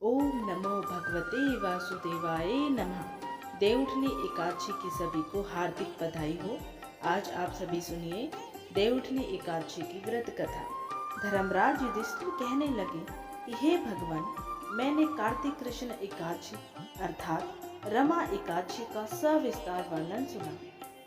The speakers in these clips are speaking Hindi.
ओम नमो भगवते वासुदेवाय नमः। देवउठनी एकादशी की सभी को हार्दिक बधाई हो। आज आप सभी सुनिए देवउठनी एकादशी की व्रत कथा। धर्मराज युधिष्ठिर कहने लगे कि हे भगवान, मैंने कार्तिक कृष्ण एकादशी अर्थात रमा एकादशी का सविस्तार वर्णन सुना।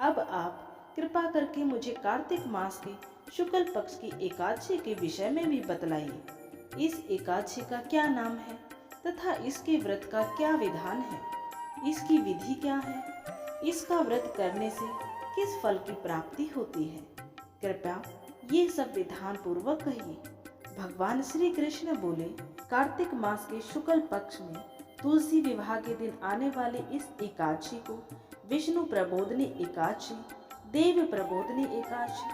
अब आप कृपा करके मुझे कार्तिक मास के शुक्ल पक्ष की एकादशी के विषय में भी बतलाइए। इस एकादशी का क्या नाम है तथा इसके व्रत का क्या विधान है, इसकी विधि क्या है, इसका व्रत करने से किस फल की प्राप्ति होती है, कृपया ये सब विधान पूर्वक कहिए। भगवान श्री कृष्ण बोले, कार्तिक मास के शुक्ल पक्ष में तुलसी विवाह के दिन आने वाले इस एकादशी को विष्णु प्रबोधनी एकादशी, देव प्रबोधनी एकादशी,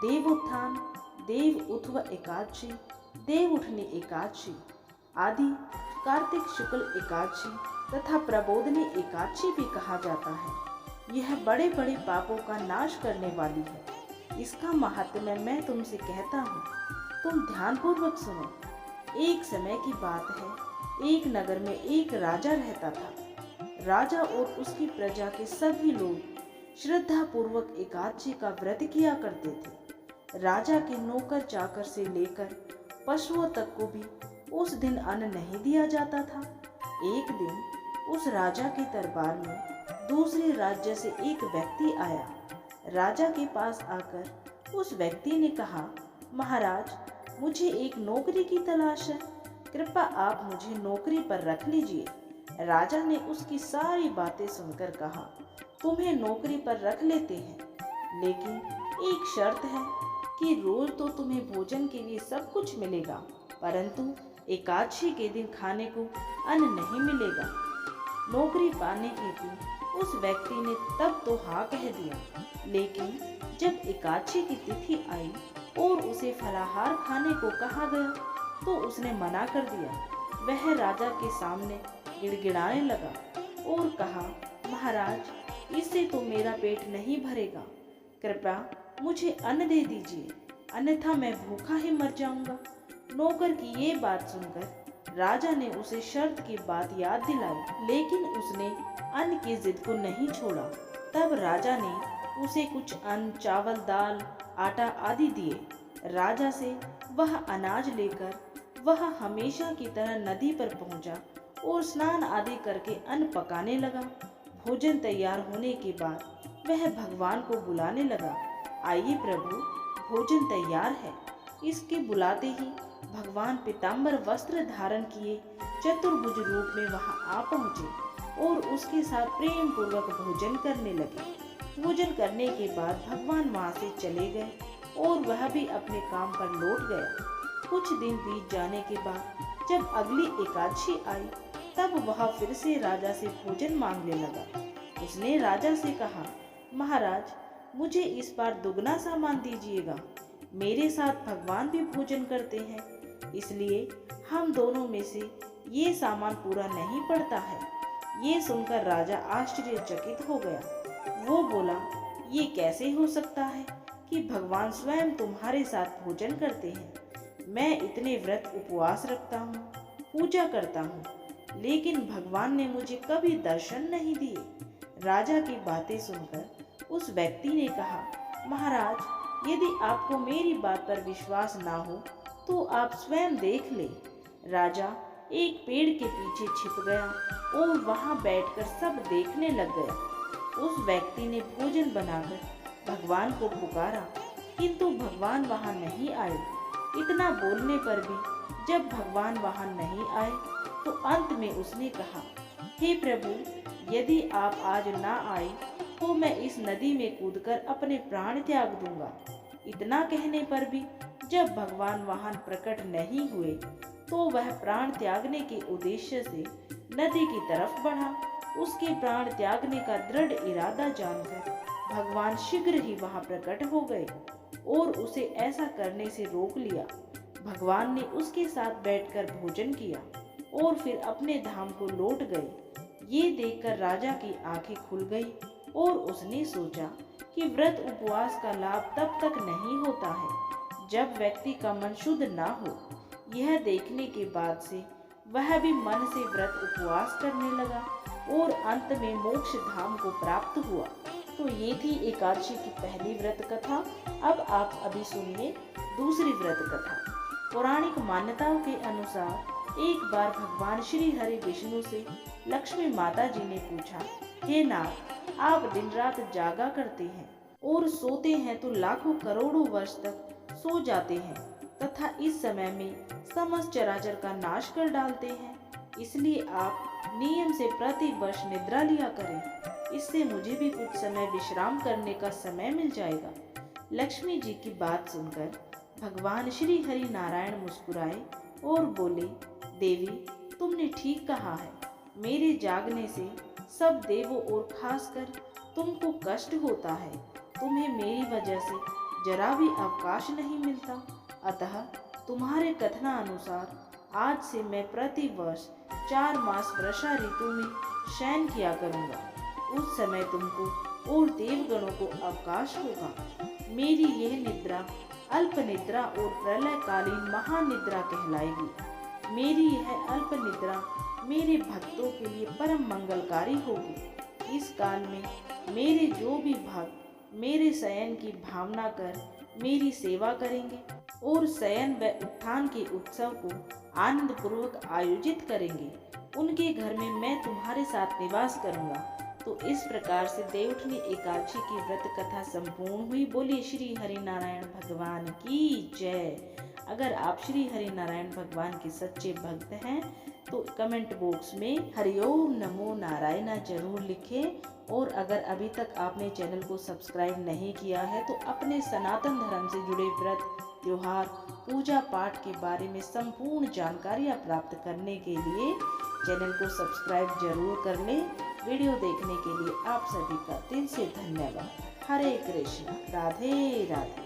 देवोत्थान, देव उत्थव एकादशी, देवउठनी एकादशी आदि, कार्तिक शुक्ल एकादशी तथा प्रबोधनी एकादशी भी कहा जाता है। यह बड़े बड़े पापों का नाश करने वाली है। इसका महात्म्य मैं तुमसे कहता हूँ, तुम ध्यानपूर्वक सुनो। एक समय की बात है, एक नगर में एक राजा रहता था। राजा और उसकी प्रजा के सभी लोग श्रद्धा पूर्वक एकादशी का व्रत किया करते थे। राजा के नौकर चाकर से लेकर पशुओं तक को भी उस दिन अन्न नहीं दिया जाता था। एक दिन उस राजा के दरबार में दूसरे राज्य से एक व्यक्ति आया। राजा के पास आकर उस व्यक्ति ने कहा, महाराज, मुझे एक नौकरी की तलाश है, कृपया आप मुझे नौकरी पर रख लीजिए। राजा ने उसकी सारी बातें सुनकर कहा, तुम्हें नौकरी पर रख लेते हैं, लेकिन एक शर्त है कि रोज तो तुम्हें भोजन के लिए सब कुछ मिलेगा, परंतु एकादशी के दिन खाने को अन्न नहीं मिलेगा। नौकरी पाने हेतु उस व्यक्ति ने तब तो हाँ कह दिया, लेकिन जब एकादशी की तिथि आई और उसे फलाहार खाने को कहा गया तो उसने मना कर दिया। वह राजा के सामने गिड़गिड़ाने लगा और कहा, महाराज, इससे तो मेरा पेट नहीं भरेगा, कृपया मुझे अन्न दे दीजिए, अन्यथा मैं भूखा ही मर जाऊंगा। नौकर की ये बात सुनकर राजा ने उसे शर्त की बात याद दिलाई, लेकिन उसने अन्न की जिद को नहीं छोड़ा। तब राजा ने उसे कुछ अन्न, चावल, दाल, आटा आदि दिए। राजा से वह अनाज लेकर वह हमेशा की तरह नदी पर पहुंचा और स्नान आदि करके अन्न पकाने लगा। भोजन तैयार होने के बाद वह भगवान को बुलाने लगा, आइए प्रभु, भोजन तैयार है। इसके बुलाते ही भगवान पीताम्बर वस्त्र धारण किए चतुर्भुज रूप में वहां आ पहुंचे और उसके साथ प्रेम पूर्वक भोजन करने लगे। भोजन करने के बाद भगवान वहां से चले गए और वह भी अपने काम पर लौट गया। कुछ दिन बीत जाने के बाद जब अगली एकादशी आई तब वह फिर से राजा से भोजन मांगने लगा। उसने राजा से कहा, महाराज, मुझे इस बार दुगना सामान दीजिएगा। मेरे साथ भगवान भी भोजन करते हैं, इसलिए हम दोनों में से ये सामान पूरा नहीं पड़ता है। ये सुनकर राजा आश्चर्यचकित हो गया। वो बोला, ये कैसे हो सकता है कि भगवान स्वयं तुम्हारे साथ भोजन करते हैं। मैं इतने व्रत उपवास रखता हूँ, पूजा करता हूँ, लेकिन भगवान ने मुझे कभी दर्शन नहीं दिए। राजा की बातें सुनकर उस व्यक्ति ने कहा, महाराज, यदि आपको मेरी बात पर विश्वास ना हो तो आप स्वयं देख ले। राजा एक पेड़ के पीछे छिप गया और वहां बैठकर सब देखने लग गया। उस व्यक्ति ने भोजन बनाकर भगवान को पुकारा, किंतु भगवान वहां नहीं आए। इतना बोलने पर भी जब भगवान वहां नहीं आए तो अंत में उसने कहा, हे प्रभु, यदि आप आज ना आए तो मैं इस नदी में कूदकर अपने प्राण त्याग दूंगा। इतना कहने पर भी जब भगवान वहां प्रकट नहीं हुए तो वह प्राण त्यागने के उद्देश्य से नदी की तरफ बढ़ा। उसके प्राण त्यागने का दृढ़ इरादा जानकर भगवान शीघ्र ही वहां प्रकट हो गए और उसे ऐसा करने से रोक लिया। भगवान ने उसके साथ बैठकर भोजन किया और फिर अपने धाम को लौट गए। ये देखकर राजा की आंखें खुल गई और उसने सोचा कि व्रत उपवास का लाभ तब तक नहीं होता है जब व्यक्ति का मन शुद्ध ना हो। यह देखने के बाद से वह भी मन से व्रत उपवास करने लगा और अंत में मोक्ष धाम को प्राप्त हुआ। तो ये थी एकादशी की पहली व्रत कथा। अब आप अभी सुनिए दूसरी व्रत कथा। पौराणिक मान्यताओं के अनुसार एक बार भगवान श्री हरि विष्णु से लक्ष्मी माता जी ने पूछा, हे नाथ, आप दिन रात जागा करते हैं और सोते हैं तो लाखों करोड़ों वर्ष तक सो जाते हैं तथा इस समय में समस्त चराचर का नाश कर डालते हैं, इसलिए आप नियम से प्रति वर्ष निद्रा लिया करें। इससे मुझे भी कुछ समय विश्राम करने का समय मिल जाएगा। लक्ष्मी जी की बात सुनकर भगवान श्री हरि नारायण मुस्कुराए और बोले, देवी, तुमने ठीक कहा है। मेरे जागने से सब देवों और खासकर तुमको कष्ट होता है। तुम्हें मेरी वजह से जरा भी अवकाश नहीं मिलता। अतः तुम्हारे कथनानुसार आज से मैं प्रति वर्ष 4 मास वर्षा ऋतु में शयन किया करूंगा। उस समय तुमको और देवगणों को अवकाश होगा। मेरी यह निद्रा अल्प निद्रा और प्रलयकालीन महानिद्रा कहलाएगी। मेरी यह अल्प निद्रा मेरे भक्तों के लिए परम मंगलकारी होगी। इस काल में मेरे जो भी भक्त मेरे शयन की भावना कर मेरी सेवा करेंगे और शयन व उत्थान के उत्सव को आनंद पूर्वक आयोजित करेंगे, उनके घर में मैं तुम्हारे साथ निवास करूंगा। तो इस प्रकार से देवउठनी एकादशी की व्रत कथा संपूर्ण हुई। बोलिए श्री हरि नारायण भगवान की जय। अगर आप श्री हरि नारायण भगवान के सच्चे भक्त हैं तो कमेंट बॉक्स में हरिओम नमो नारायण जरूर लिखें। और अगर अभी तक आपने चैनल को सब्सक्राइब नहीं किया है तो अपने सनातन धर्म से जुड़े व्रत, त्योहार, पूजा पाठ के बारे में संपूर्ण जानकारियाँ प्राप्त करने के लिए चैनल को सब्सक्राइब जरूर कर लें। वीडियो देखने के लिए आप सभी का दिल से धन्यवाद। हरे कृष्णा, राधे राधे।